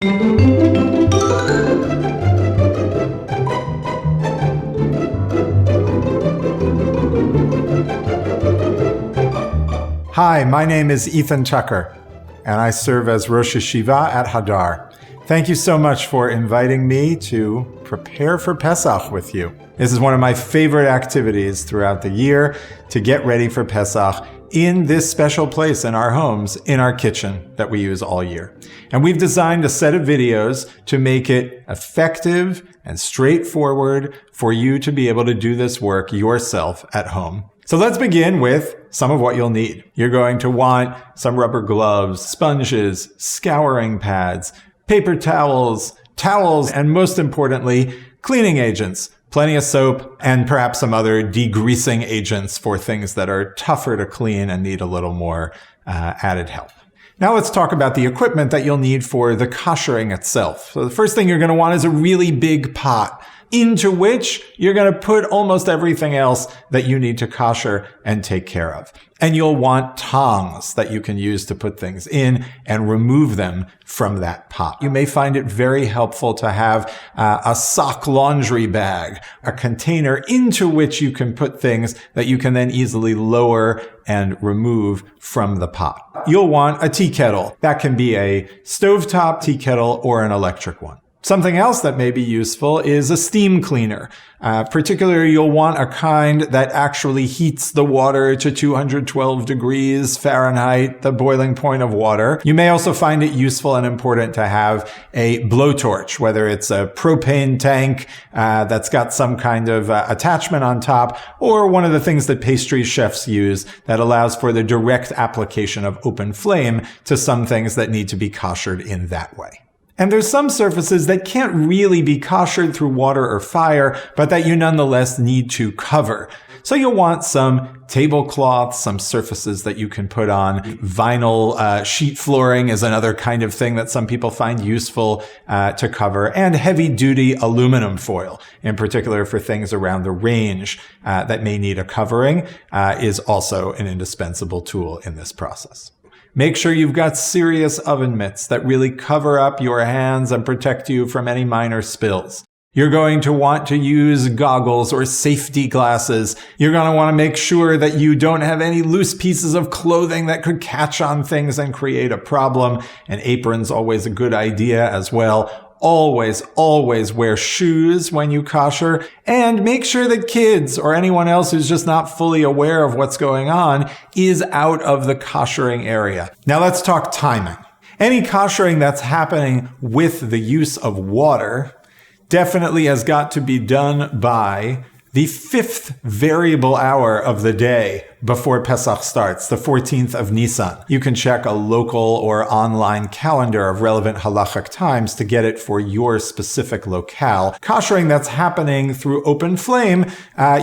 Hi, my name is Ethan Tucker, and I serve as Rosh Yeshiva at Hadar. Thank you so much for inviting me to prepare for Pesach with you. This is one of my favorite activities throughout the year, to get ready for Pesach in this special place in our homes, in our kitchen that we use all year. And we've designed a set of videos to make it effective and straightforward for you to be able to do this work yourself at home. So let's begin with some of what you'll need. You're going to want some rubber gloves, sponges, scouring pads, paper towels, and most importantly, cleaning agents. Plenty of soap and perhaps some other degreasing agents for things that are tougher to clean and need a little more added help. Now let's talk about the equipment that you'll need for the kashering itself. So the first thing you're going to want is a really big pot, into which you're going to put almost everything else that you need to kasher and take care of. And you'll want tongs that you can use to put things in and remove them from that pot. You may find it very helpful to have a sock laundry bag, a container into which you can put things that you can then easily lower and remove from the pot. You'll want a tea kettle. That can be a stovetop tea kettle or an electric one. Something else that may be useful is a steam cleaner. Particularly, you'll want a kind that actually heats the water to 212 degrees Fahrenheit, the boiling point of water. You may also find it useful and important to have a blowtorch, whether it's a propane tank that's got some kind of attachment on top, or one of the things that pastry chefs use that allows for the direct application of open flame to some things that need to be kashered in that way. And there's some surfaces that can't really be kashered through water or fire, but that you nonetheless need to cover. So you'll want some tablecloths, some surfaces that you can put on. Vinyl sheet flooring is another kind of thing that some people find useful to cover. And heavy-duty aluminum foil, in particular for things around the range that may need a covering, is also an indispensable tool in this process. Make sure you've got serious oven mitts that really cover up your hands and protect you from any minor spills. You're going to want to use goggles or safety glasses. You're going to want to make sure that you don't have any loose pieces of clothing that could catch on things and create a problem. An apron's always a good idea as well. Always wear shoes when you kasher, and make sure that kids or anyone else who's just not fully aware of what's going on is out of the kashering area. Now let's talk timing. Any kashering that's happening with the use of water definitely has got to be done by the 5th variable hour of the day before Pesach starts, the 14th of Nisan. You can check a local or online calendar of relevant halachic times to get it for your specific locale. Kashering that's happening through open flame,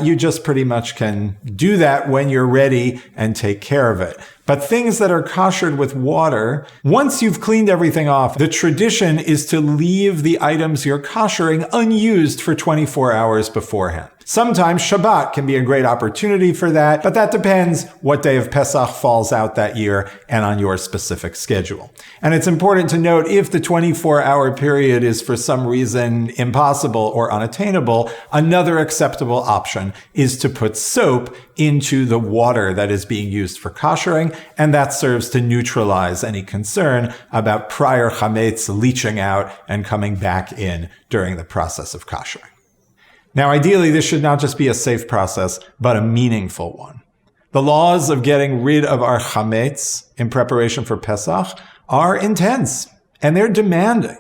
you just pretty much can do that when you're ready and take care of it. But things that are kashered with water, once you've cleaned everything off, the tradition is to leave the items you're kashering unused for 24 hours beforehand. Sometimes Shabbat can be a great opportunity for that, but that depends what day of Pesach falls out that year and on your specific schedule. And it's important to note, if the 24-hour period is for some reason impossible or unattainable, another acceptable option is to put soap into the water that is being used for kashering, and that serves to neutralize any concern about prior chametz leaching out and coming back in during the process of kashering. Now, ideally, this should not just be a safe process, but a meaningful one. The laws of getting rid of our chametz in preparation for Pesach are intense, and they're demanding,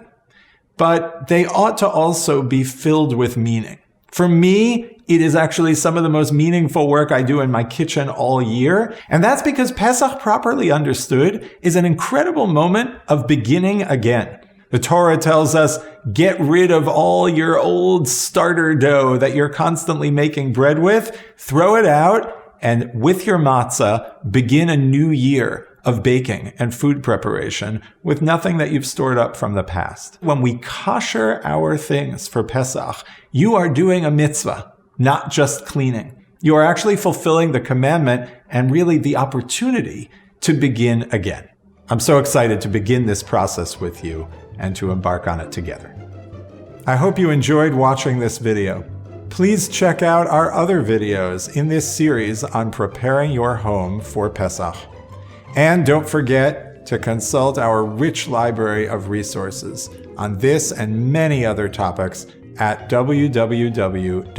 but they ought to also be filled with meaning. For me, it is actually some of the most meaningful work I do in my kitchen all year, and that's because Pesach, properly understood, is an incredible moment of beginning again. The Torah tells us, get rid of all your old starter dough that you're constantly making bread with, throw it out, and with your matzah, begin a new year of baking and food preparation with nothing that you've stored up from the past. When we kasher our things for Pesach, you are doing a mitzvah, not just cleaning. You are actually fulfilling the commandment and really the opportunity to begin again. I'm so excited to begin this process with you. and to embark on it together. I hope you enjoyed watching this video. Please check out our other videos in this series on preparing your home for Pesach. And don't forget to consult our rich library of resources on this and many other topics at www.hadar.org.